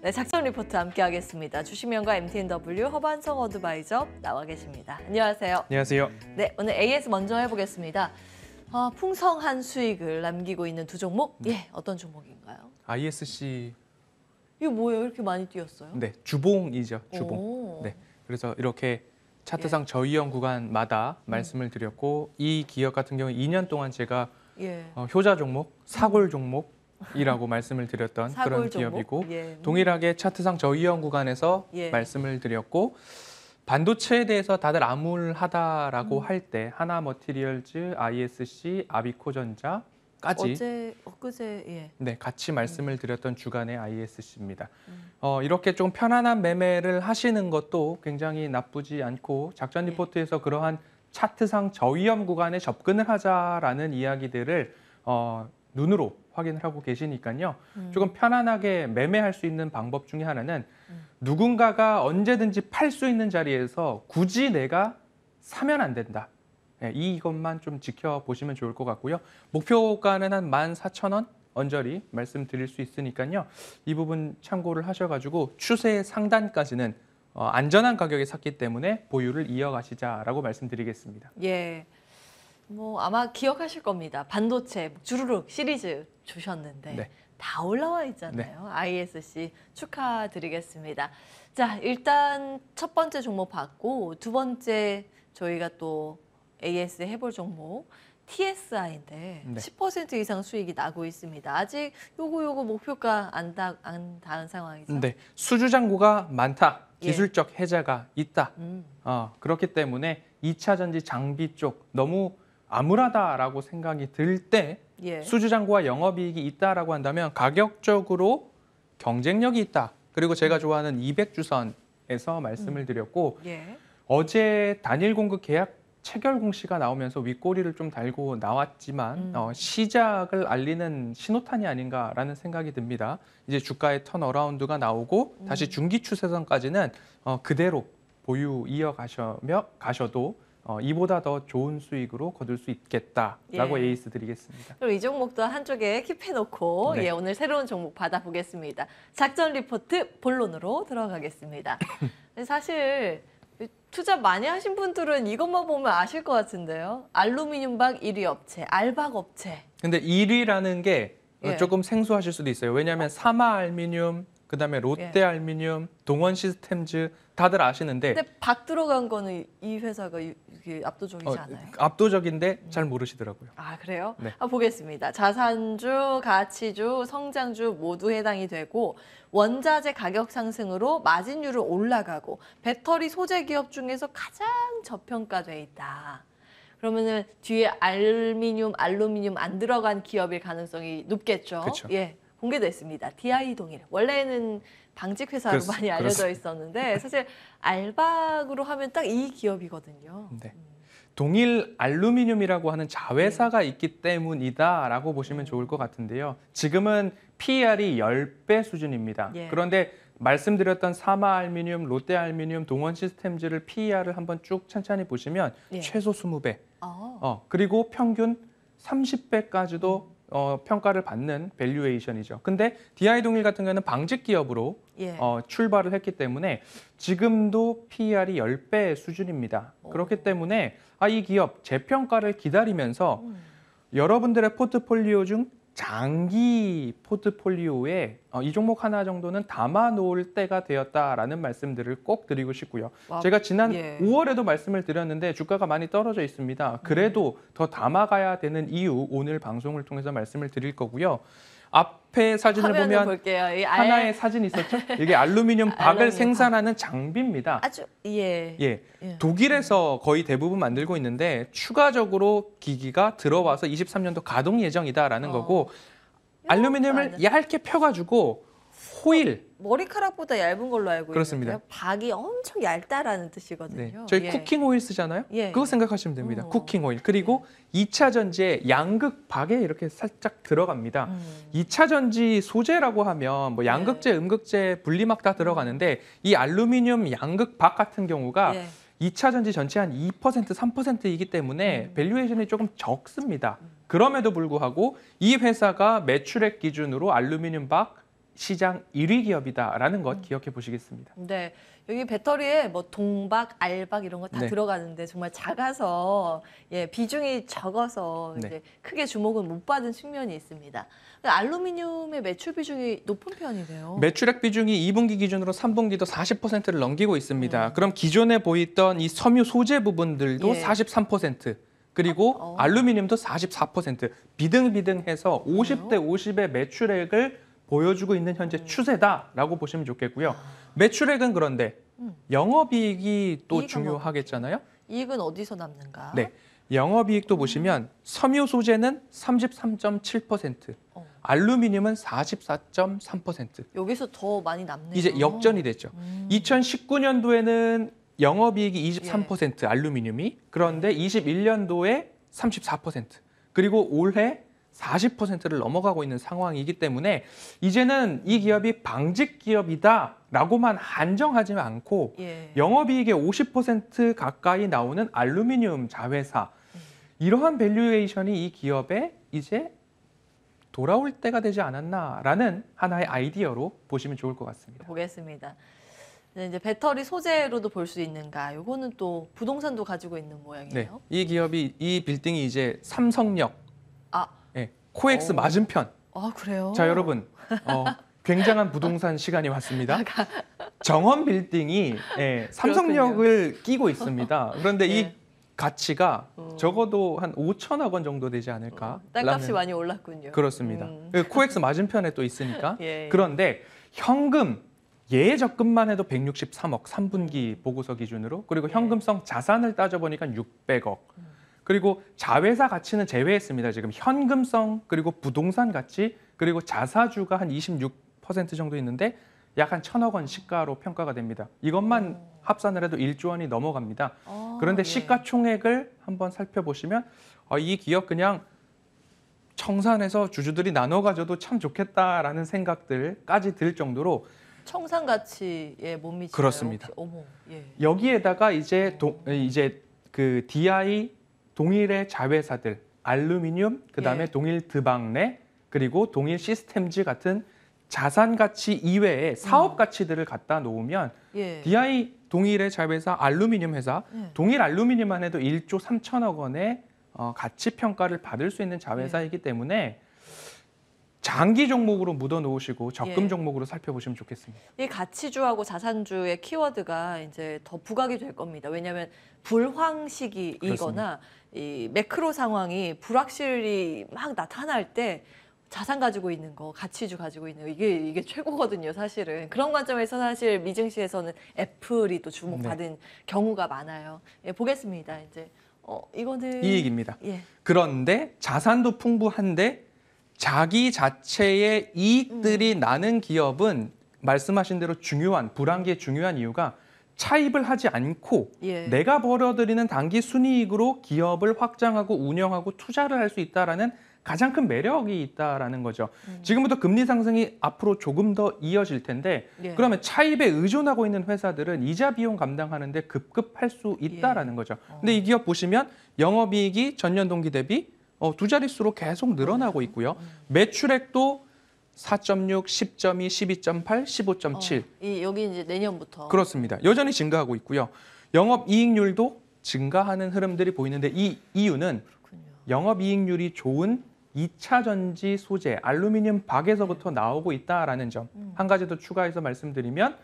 네, 작전 리포트 함께하겠습니다. 주식명가 MTNW 허반성 어드바이저 나와 계십니다. 안녕하세요. 안녕하세요. 네, 오늘 AS 먼저 해보겠습니다. 풍성한 수익을 남기고 있는 두 종목, 어떤 종목인가요? ISC. 이거 뭐예요? 이렇게 많이 뛰었어요? 네, 주봉이죠. 주봉. 오. 네, 그래서 이렇게 차트상 저위험 구간마다 말씀을 드렸고 이 기업 같은 경우 2년 동안 제가 효자 종목, 사골 종목이라고 말씀을 드렸던 사골 그런 종목? 기업이고 예. 동일하게 차트상 저위험 구간에서 말씀을 드렸고 반도체에 대해서 다들 암울하다라고 할 때 하나머티리얼즈, ISC, 아비코전자까지 엊그제 네, 같이 말씀을 드렸던 주간의 ISC입니다. 이렇게 좀 편안한 매매를 하시는 것도 굉장히 나쁘지 않고 작전 리포트에서 그러한 차트상 저위험 구간에 접근을 하자라는 이야기들을 눈으로 확인을 하고 계시니까요. 조금 편안하게 매매할 수 있는 방법 중에 하나는 누군가가 언제든지 팔 수 있는 자리에서 굳이 내가 사면 안 된다. 네, 이것만 좀 지켜보시면 좋을 것 같고요. 목표가는 한 14,000원 언저리 말씀드릴 수 있으니까요. 이 부분 참고를 하셔가지고 추세 상단까지는 안전한 가격에 샀기 때문에 보유를 이어가시자라고 말씀드리겠습니다. 예, 뭐 아마 기억하실 겁니다. 반도체 주르륵 시리즈 주셨는데 다 올라와 있잖아요. ISC 축하드리겠습니다. 자, 일단 첫 번째 종목 봤고 두 번째 저희가 또 AS 해볼 종목 TSI인데 10% 이상 수익이 나고 있습니다. 아직 요거 목표가 안 닿은 상황이죠. 네, 수주잔고가 많다. 기술적 해자가 있다. 그렇기 때문에 2차 전지 장비 쪽 너무 암울하다라고 생각이 들 때 수주잔고와 영업이익이 있다라고 한다면 가격적으로 경쟁력이 있다. 그리고 제가 좋아하는 200주선에서 말씀을 드렸고 어제 단일 공급 계약 체결 공시가 나오면서 윗꼬리를 좀 달고 나왔지만 시작을 알리는 신호탄이 아닌가라는 생각이 듭니다. 이제 주가의 턴어라운드가 나오고 다시 중기 추세선까지는 그대로 보유 이어가셔도 이보다 더 좋은 수익으로 거둘 수 있겠다라고 에이스 드리겠습니다. 그럼 이 종목도 한쪽에 킵해놓고 오늘 새로운 종목 받아보겠습니다. 작전 리포트 본론으로 들어가겠습니다. 사실 투자 많이 하신 분들은 이것만 보면 아실 것 같은데요. 알루미늄박 1위 업체, 알박 업체. 근데 1위라는 게 조금 생소하실 수도 있어요. 왜냐하면 사마알미늄, 그다음에 롯데알미늄, 동원시스템즈 다들 아시는데 근데 박 들어간 거는 이 회사가 이게 압도적이지 않아요? 압도적인데 잘 모르시더라고요. 아, 그래요? 보겠습니다. 자산주, 가치주, 성장주 모두 해당이 되고 원자재 가격 상승으로 마진율은 올라가고 배터리 소재 기업 중에서 가장 저평가돼 있다. 그러면은 뒤에 알루미늄 안 들어간 기업일 가능성이 높겠죠? 그쵸. 공개됐습니다. DI 동일. 원래는 방직 회사로 많이 알려져 있었는데 사실 알박으로 하면 딱 이 기업이거든요. 동일 알루미늄이라고 하는 자회사가 있기 때문이다라고 보시면 좋을 것 같은데요. 지금은 PER이 10배 수준입니다. 그런데 말씀드렸던 사마알미늄, 롯데알미늄, 동원시스템즈를 PER을 한번 쭉 천천히 보시면 최소 20배, 그리고 평균 30배까지도 평가를 받는 밸류에이션이죠. 근데 DI동일 같은 경우는 방직 기업으로 출발을 했기 때문에 지금도 PER이 10배 수준입니다. 그렇기 때문에 이 기업 재평가를 기다리면서 여러분들의 포트폴리오 중 장기 포트폴리오에 이 종목 하나 정도는 담아놓을 때가 되었다라는 말씀들을 꼭 드리고 싶고요. 제가 지난 5월에도 말씀을 드렸는데 주가가 많이 떨어져 있습니다. 그래도 더 담아가야 되는 이유 오늘 방송을 통해서 말씀을 드릴 거고요. 앞에 사진을 보면 볼게요. 하나의 사진이 있었죠? 이게 알루미늄 박을 생산하는 장비입니다. 아주 독일에서 거의 대부분 만들고 있는데 추가적으로 기기가 들어와서 23년도 가동 예정이다라는 거고 알루미늄을 얇게 펴가지고 호일 머리카락보다 얇은 걸로 알고 그렇습니다. 있는데요. 박이 엄청 얇다라는 뜻이거든요. 저희 쿠킹 오일 쓰잖아요. 그거 생각하시면 됩니다. 쿠킹 오일. 그리고 2차 전지에 양극 박에 이렇게 살짝 들어갑니다. 2차 전지 소재라고 하면 뭐 양극재, 음극재, 분리막 다 들어가는데 이 알루미늄 양극 박 같은 경우가 2차 전지 전체 한 2%, 3%이기 때문에 밸류에이션이 조금 적습니다. 그럼에도 불구하고 이 회사가 매출액 기준으로 알루미늄 박 시장 1위 기업이다라는 것 기억해 보시겠습니다. 네, 여기 배터리에 뭐 동박, 알박 이런 거 다 들어가는데 정말 작아서 비중이 적어서 네. 이제 크게 주목을 못 받은 측면이 있습니다. 알루미늄의 매출 비중이 높은 편이네요. 매출액 비중이 2분기 기준으로 3분기도 40%를 넘기고 있습니다. 그럼 기존에 보이던 이 섬유 소재 부분들도 43%, 그리고 알루미늄도 44%, 비등비등해서 50대 50의 매출액을 보여주고 있는 현재 추세다라고 보시면 좋겠고요. 매출액은 그런데 영업이익이 또 중요하겠잖아요. 이익은 어디서 남는가? 네, 영업이익도 보시면 섬유 소재는 33.7%, 알루미늄은 44.3%. 여기서 더 많이 남네요. 이제 역전이 됐죠. 2019년도에는 영업이익이 23%, 알루미늄이. 그런데 21년도에 34%, 그리고 올해 40%를 넘어가고 있는 상황이기 때문에 이제는 이 기업이 방직 기업이다라고만 한정하지 않고 영업이익의 50% 가까이 나오는 알루미늄 자회사, 이러한 밸류에이션이 이 기업에 이제 돌아올 때가 되지 않았나라는 하나의 아이디어로 보시면 좋을 것 같습니다. 보겠습니다. 이제 배터리 소재로도 볼 수 있는가? 요거는 또 부동산도 가지고 있는 모양이에요. 네, 이 기업이, 이 빌딩이 이제 삼성역, 코엑스 맞은편. 아, 그래요? 자, 여러분, 굉장한 부동산 시간이 왔습니다. 정원 빌딩이 삼성역을 끼고 있습니다. 그런데 이 가치가 적어도 한 5천억 원 정도 되지 않을까? 땅값이 많이 올랐군요. 그렇습니다. 코엑스 맞은편에 또 있으니까. 그런데 현금, 예적금만 해도 163억, 3분기 보고서 기준으로. 그리고 현금성 자산을 따져보니까 600억. 그리고 자회사 가치는 제외했습니다. 지금 현금성, 그리고 부동산 가치, 그리고 자사주가 한 26% 정도 있는데 약 한 1,000억 원 시가로 평가가 됩니다. 이것만 합산을 해도 1조 원이 넘어갑니다. 그런데 시가총액을 한번 살펴보시면 이 기업 그냥 청산해서 주주들이 나눠 가져도 참 좋겠다라는 생각들까지 들 정도로 청산 가치에 못 미치나요? 그렇습니다. 어머, 여기에다가 이제 그 DI 동일의 자회사들, 알루미늄, 그다음에 동일 드박레, 그리고 동일 시스템즈 같은 자산 가치 이외의 사업 가치들을 갖다 놓으면 DI 동일의 자회사, 알루미늄 회사, 동일 알루미늄만 해도 1조 3천억 원의 가치 평가를 받을 수 있는 자회사이기 때문에 장기 종목으로 묻어 놓으시고 적금 종목으로 살펴보시면 좋겠습니다. 이 가치주하고 자산주의 키워드가 이제 더 부각이 될 겁니다. 왜냐하면 불황 시기이거나 이 매크로 상황이 불확실히 막 나타날 때 자산 가지고 있는 거, 가치주 가지고 있는 거, 이게 최고거든요, 사실은. 그런 관점에서 사실 미증시에서는 애플이 또 주목받은 경우가 많아요. 보겠습니다. 이제 이거는 이 얘기입니다. 그런데 자산도 풍부한데 자기 자체의 이익들이 나는 기업은 말씀하신 대로 불황기에 중요한 이유가 차입을 하지 않고 내가 벌어들이는 단기 순이익으로 기업을 확장하고 운영하고 투자를 할 수 있다라는 가장 큰 매력이 있다라는 거죠. 지금부터 금리 상승이 앞으로 조금 더 이어질 텐데 그러면 차입에 의존하고 있는 회사들은 이자 비용 감당하는데 급급할 수 있다라는 거죠. 근데 이 기업 보시면 영업이익이 전년 동기 대비 두 자릿수로 계속 늘어나고 있고요. 매출액도 4.6, 10.2, 12.8, 15.7. 여기 이제 내년부터. 그렇습니다. 여전히 증가하고 있고요. 영업이익률도 증가하는 흐름들이 보이는데 이 이유는 영업이익률이 좋은 2차 전지 소재, 알루미늄 박에서부터 나오고 있다라는 점. 한 가지 더 추가해서 말씀드리면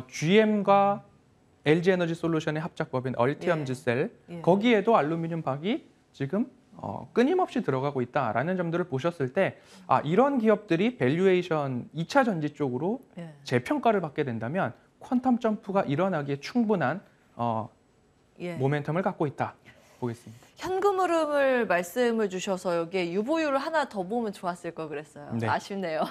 GM과 LG에너지솔루션의 합작법인 얼티엄즈셀, 거기에도 알루미늄 박이 지금 끊임없이 들어가고 있다라는 점들을 보셨을 때 이런 기업들이 밸류에이션 2차 전지 쪽으로 재평가를 받게 된다면 퀀텀 점프가 일어나기에 충분한 모멘텀을 갖고 있다 보겠습니다. 현금 흐름을 말씀을 주셔서 여기에 유보율을 하나 더 보면 좋았을 걸 그랬어요. 아쉽네요.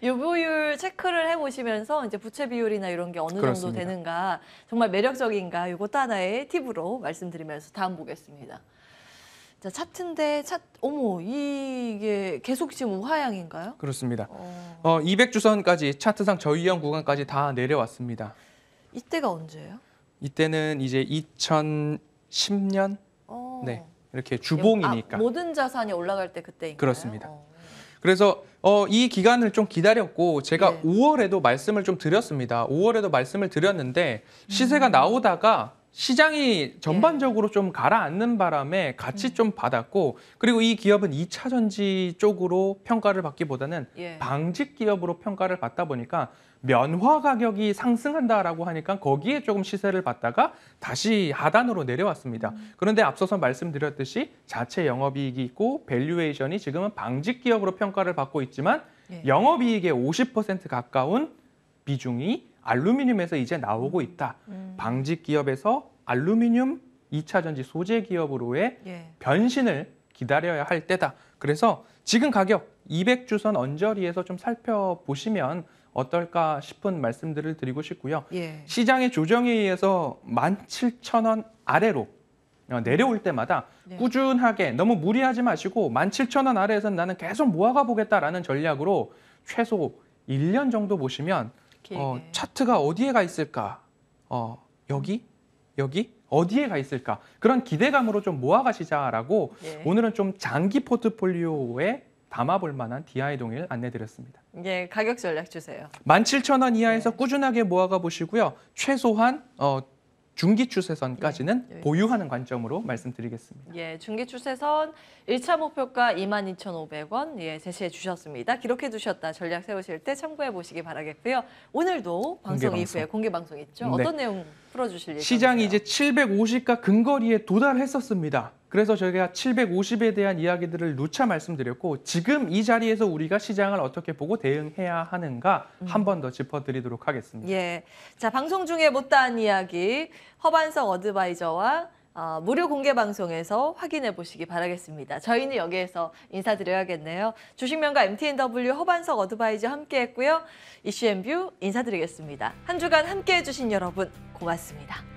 유보율 체크를 해보시면서 이제 부채 비율이나 이런 게 어느 정도 되는가, 정말 매력적인가, 이것도 하나의 팁으로 말씀드리면서 다음 보겠습니다. 자, 차트인데 어머, 이게 계속 지금 우하향인가요? 그렇습니다. 200주선까지 차트상 저유형 구간까지 다 내려왔습니다. 이때가 언제예요? 이때는 이제 2010년 이렇게 주봉이니까. 모든 자산이 올라갈 때 그때인가요? 그렇습니다. 그래서 이 기간을 좀 기다렸고 제가 예. 5월에도 말씀을 좀 드렸습니다. 5월에도 말씀을 드렸는데 시세가 나오다가 시장이 전반적으로 좀 가라앉는 바람에 같이 좀 받았고, 그리고 이 기업은 2차 전지 쪽으로 평가를 받기보다는 예. 방직 기업으로 평가를 받다 보니까 면화 가격이 상승한다라고 하니까 거기에 조금 시세를 받다가 다시 하단으로 내려왔습니다. 그런데 앞서서 말씀드렸듯이 자체 영업이익이 있고 밸류에이션이 지금은 방직 기업으로 평가를 받고 있지만 예. 영업이익의 50% 가까운 비중이 알루미늄에서 이제 나오고 있다. 방직 기업에서 알루미늄 2차 전지 소재 기업으로의 예. 변신을 기다려야 할 때다. 그래서 지금 가격 200주선 언저리에서 좀 살펴보시면 어떨까 싶은 말씀들을 드리고 싶고요. 예. 시장의 조정에 의해서 17,000원 아래로 내려올 때마다 네. 꾸준하게 너무 무리하지 마시고 17,000원 아래에서는 나는 계속 모아가 보겠다라는 전략으로 최소 1년 정도 보시면 길게. 차트가 어디에 가 있을까? 여기? 어디에 가 있을까? 그런 기대감으로 좀 모아가시자라고 예. 오늘은 좀 장기 포트폴리오에 담아볼 만한 DI 동일 안내드렸습니다. 예, 가격 전략 주세요. 17,000원 이하에서 네. 꾸준하게 모아가 보시고요. 최소한 중기 추세선까지는 네. 보유하는 관점으로 말씀드리겠습니다. 예, 중기 추세선 1차 목표가 22,500원 예, 제시해 주셨습니다. 기록해 두셨다 전략 세우실 때 참고해 보시기 바라겠고요. 오늘도 방송 공개 이후에 공개 방송 있죠? 네. 어떤 내용 풀어주실 예정이세요? 시장이 이제 750가 근거리에 도달했었습니다. 그래서 저희가 750에 대한 이야기들을 누차 말씀드렸고 지금 이 자리에서 우리가 시장을 어떻게 보고 대응해야 하는가 한 번 더 짚어드리도록 하겠습니다. 예, 자 방송 중에 못다한 이야기 허반석 어드바이저와 무료 공개 방송에서 확인해 보시기 바라겠습니다. 저희는 여기에서 인사드려야겠네요. 주식명가 MTNW 허반석 어드바이저 함께했고요. 이슈앤뷰 인사드리겠습니다. 한 주간 함께해 주신 여러분 고맙습니다.